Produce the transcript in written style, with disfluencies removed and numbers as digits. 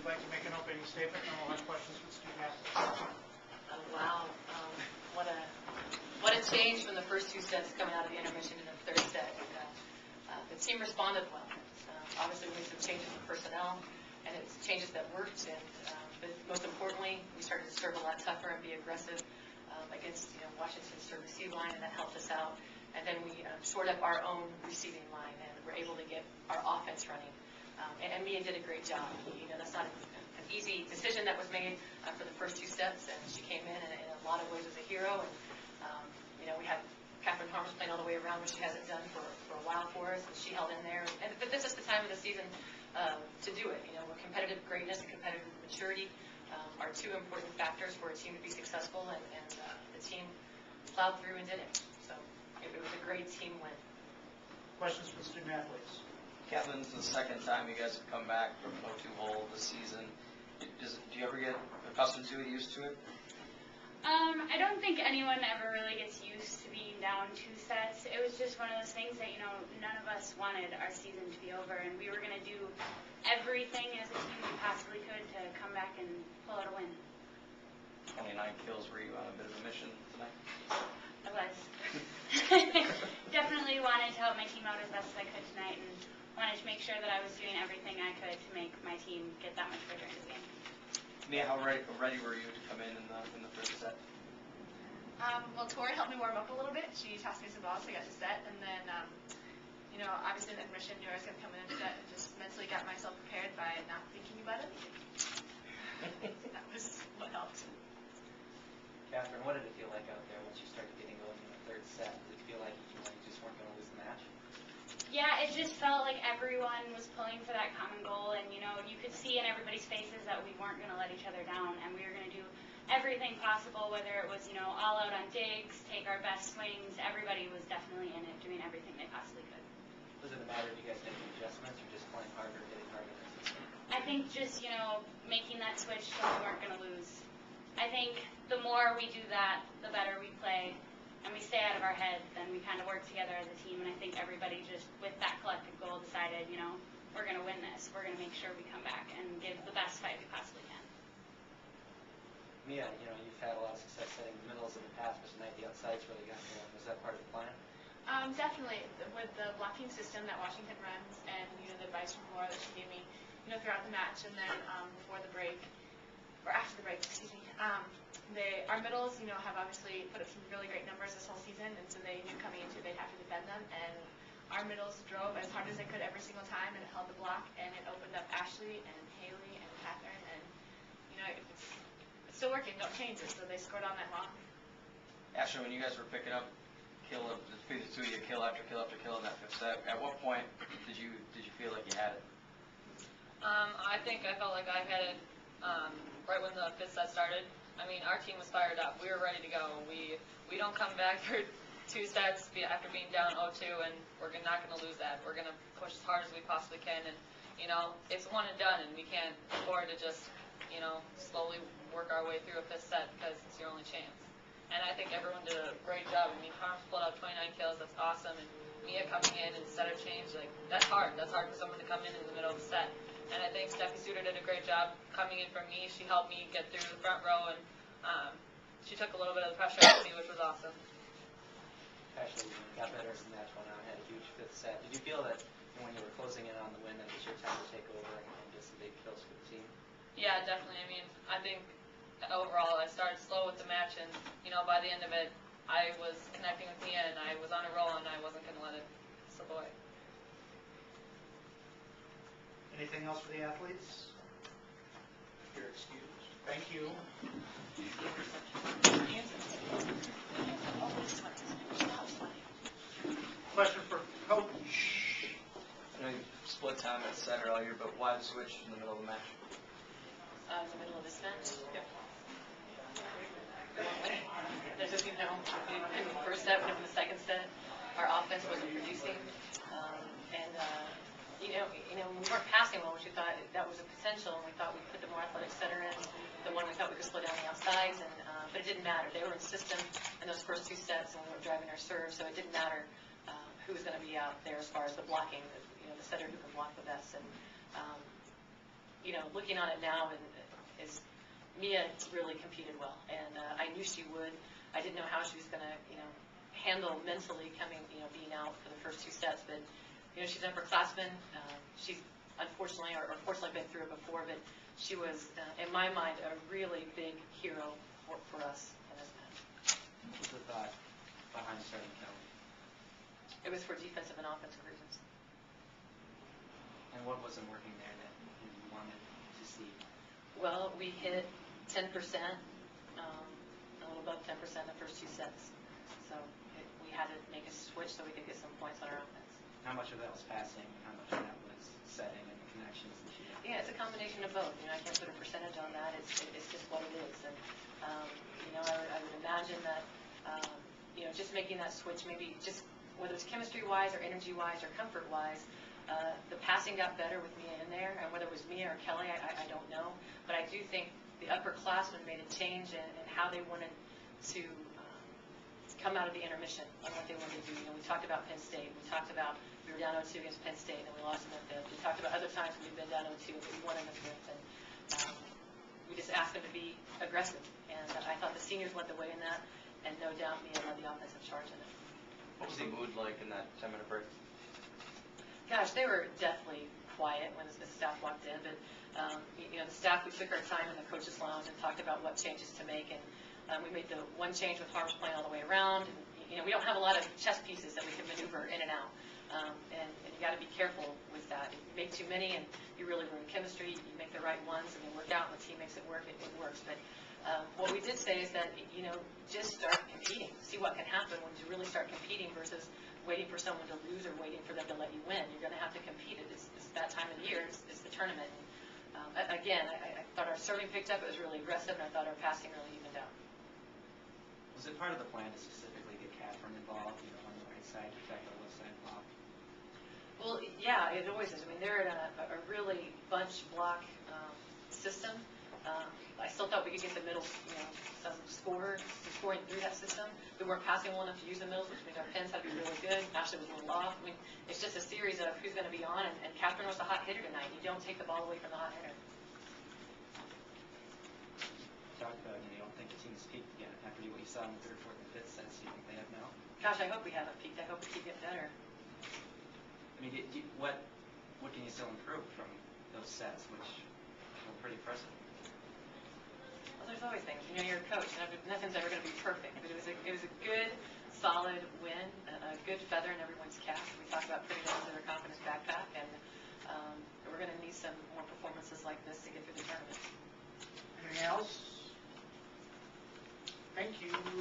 like to make an opening statement, and we'll have questions for the student athletes. Oh, wow. What a change from the first two sets coming out of the intermission in the third set. The team responded well. Obviously, we made some changes in personnel, and it's changes that worked. But most importantly, we started to serve a lot tougher and be aggressive against Washington's serve receive line, and that helped us out. And then we shored up our own receiving line, and we're able to get our offense running. And Mia did a great job. That's not an easy decision that was made for the first two sets, and she came in a lot of ways as a hero. And we had Catherine Harms playing all the way around, which she hasn't done for a while for us, and she held in there. But this is the time of the season to do it. Where competitive greatness and competitive maturity are two important factors for a team to be successful, and the team plowed through and did it. So it was a great team win. Questions for the student athletes? Kathleen, this is the second time you guys have come back from 0-2 hole this season. Do you ever get accustomed to it, used to it? I don't think anyone ever really gets used to being down two sets. It was just one of those things that, none of us wanted our season to be over, and we were going to do everything as a team we possibly could to come back and pull out a win. 29 kills. Were you on a bit of a mission tonight? I was. Definitely wanted to help my team out as best as I could tonight, and wanted to make sure that I was doing everything I could to make my team get that much better in the game. Mia, how ready were you to come in the third set? Well, Tori helped me warm up a little bit. She tossed me some balls, so I got to set, and then, obviously in the admission, knew I was going to come in and set, and just mentally got myself prepared by not thinking about it. That was what helped. Catherine, what did it feel like out there once you started getting going in the third set? Did it feel like you just weren't going to lose the match? Yeah, it just felt like everyone was pulling for that common goal, and you could see in everybody's faces that we weren't going to let each other down, and we were going to do everything possible, whether it was all out on digs, take our best swings. Everybody was definitely in it, doing everything they possibly could. Was it a matter of you guys making adjustments, or just playing harder, hitting harder? I think just making that switch so we weren't going to lose. I think the more we do that, the better we play, and we stay out of our head, then we kind of work together as a team, and I think everybody just, with that collective goal, decided, we're going to win this. We're going to make sure we come back and give the best fight we possibly can. Mia, you've had a lot of success setting the middles in the past, but tonight the outsides really got going. Was that part of the plan? Definitely. With the blocking system that Washington runs, and the advice from Laura that she gave me, throughout the match, and then before the break, or after the break, excuse me, our middles, have obviously put up some really great numbers this whole season, and so they knew coming into it they'd have to defend them, and our middles drove as hard as they could every single time, and it held the block, and it opened up Ashley and Haley and Catherine, and it's still working. Don't change it. So they scored all night long. Ashley, when you guys were picking up between the two of you, kill after kill after kill in that fifth set, at what point did you feel like you had it? I think I felt like I had it right when the fifth set started. I mean, our team was fired up. We were ready to go. We don't come back for two sets after being down 0-2, and we're not going to lose that. We're going to push as hard as we possibly can, and it's one and done, and we can't afford to just slowly work our way through a fifth set because it's your only chance. And I think everyone did a great job. I mean, Harms pulled out 29 kills. That's awesome. And Mia coming in and set of change, that's hard. That's hard for someone to come in the middle of the set. And I think Steffi Suter did a great job coming in from me. She helped me get through the front row, and she took a little bit of the pressure off me, which was awesome. Ashley, you got better as the match went on, had a huge fifth set. Did you feel that when you were closing in on the win, that it was your time to take over and get some big kills for the team? Yeah, definitely. I mean, I think overall I started slow with the match, and by the end of it, I was connecting with Mia, and I was on a roll, and I wasn't going to let it slip away. Anything else for the athletes? You're excused. Thank you. Question for Coach. I know you split time at set earlier, but why the switch in the middle of the match? In the middle of this match? Yep. There's just, in the first set, in the second set, our offense wasn't producing, and we weren't passing well, which we thought that was a potential, and we thought we'd put the more athletic center in, the one we thought we could slow down the outsides, but it didn't matter. They were in system in those first two sets, and we were driving our serve, so it didn't matter who was going to be out there as far as the blocking, the setter who can block the best. And looking on it now, is Mia really competed well, and I knew she would. I didn't know how she was going to, handle mentally coming, being out for the first 2 sets, but, she's an upperclassman. She's unfortunately, or fortunately been through it before, but she was, in my mind, a really big hero for us in this match. What was the thought behind starting Kelly? It was for defensive and offensive reasons. And what wasn't working there that you wanted to see? Well, we hit 10%, a little above 10% the first 2 sets. So we had to make a switch so we could get some points on our offense. How much of that was passing, and how much of that was setting and the connections that you had? Yeah, it's a combination of both. I can't put a percentage on that. It's just what it is. And I would imagine that just making that switch, maybe just whether it's chemistry-wise or energy-wise or comfort-wise, the passing got better with Mia in there, and whether it was Mia or Kelly, I don't know. But I do think the upperclassmen made a change in how they wanted to come out of the intermission on what they wanted to do. We talked about Penn State. We talked about we were down 0-2 against Penn State, and we lost in the 5th. We talked about other times we've been down 0-2, but we won in the 5th. And we just asked them to be aggressive. And I thought the seniors led the way in that, and no doubt Mia led the offensive charge in it. What was the mood like in that 10-minute break? Gosh, they were definitely quiet when the staff walked in, but the staff, we took our time in the coaches' lounge and talked about what changes to make, and we made the one change with Harms playing all the way around. And, we don't have a lot of chess pieces that we can maneuver in and out, and you got to be careful with that. If you make too many and you really ruin chemistry, you make the right ones and they work out, and the team makes it work, it works. But what we did say is that, just start competing. See what can happen when you really start competing versus waiting for someone to lose or waiting for them to let you win. You're going to have to compete. It's that time of the year. It's the tournament. Again, I thought our serving picked up. It was really aggressive, and I thought our passing really evened out. Was it part of the plan to specifically get Catherine involved, on the right side to protect the left side block? Well, yeah, it always is. They're in a really bunch block system. I still thought we could get the middle, some scoring through that system. We weren't passing well enough to use the middles, which means our pins had to be really good. Ashley was a little off. It's just a series of who's going to be on, and Catherine was the hot hitter tonight. You don't take the ball away from the hot hitter. Talked about, you don't think the team has peaked yet after what you saw in the 3rd, 4th, and 5th sets. Do you think they have now? Gosh, I hope we haven't peaked. I hope we keep getting better. What can you still improve from those sets, which were pretty impressive? Well, there's always things. You're a coach, and nothing's ever going to be perfect. But it was a good, solid win, a good feather in everyone's cap. We talked about putting it into their confidence backpack, and we're going to need some more performances like this to get through the tournament. Anything else? Thank you.